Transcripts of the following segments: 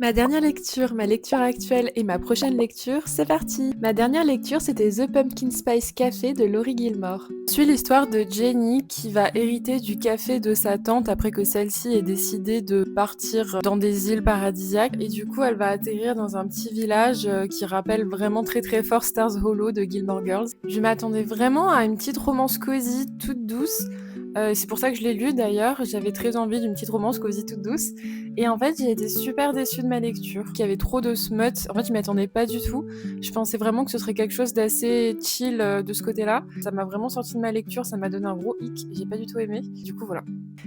Ma lecture actuelle et ma prochaine lecture, c'est parti! Ma dernière lecture, c'était The Pumpkin Spice Café de Laurie Gilmore. On suit l'histoire de Jenny qui va hériter du café de sa tante après que celle-ci ait décidé de partir dans des îles paradisiaques et du coup elle va atterrir dans un petit village qui rappelle vraiment très très fort Stars Hollow de Gilmore Girls. Je m'attendais vraiment à une petite romance cosy toute douce. C'est pour ça que je l'ai lu d'ailleurs, j'avais très envie d'une petite romance cosy toute douce. Et en fait, j'ai été super déçue de ma lecture, qu'il y avait trop de smut. En fait, je m'y attendais pas du tout. Je pensais vraiment que ce serait quelque chose d'assez chill de ce côté-là. Ça m'a vraiment sorti de ma lecture, ça m'a donné un gros hic. J'ai pas du tout aimé. Du coup, voilà.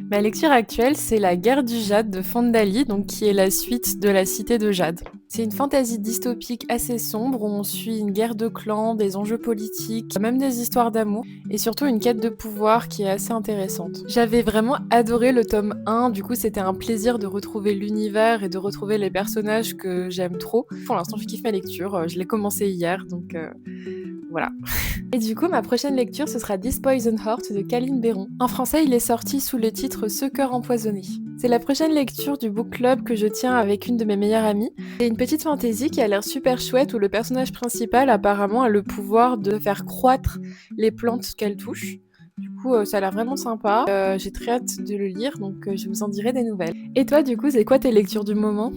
Ma lecture actuelle, c'est La guerre du jade de Fandali, donc qui est la suite de La cité de jade. C'est une fantasy dystopique assez sombre où on suit une guerre de clans, des enjeux politiques, même des histoires d'amour et surtout une quête de pouvoir qui est assez intéressante. J'avais vraiment adoré le tome 1, du coup c'était un plaisir de retrouver l'univers et de retrouver les personnages que j'aime trop. Pour l'instant je kiffe ma lecture, je l'ai commencé hier donc voilà. Et du coup, ma prochaine lecture, ce sera This Poison Heart de Caline Béron. En français, il est sorti sous le titre Ce cœur empoisonné. C'est la prochaine lecture du book club que je tiens avec une de mes meilleures amies. C'est une petite fantaisie qui a l'air super chouette où le personnage principal apparemment a le pouvoir de faire croître les plantes qu'elle touche. Du coup, ça a l'air vraiment sympa. J'ai très hâte de le lire, donc je vous en dirai des nouvelles. Et toi, du coup, c'est quoi tes lectures du moment?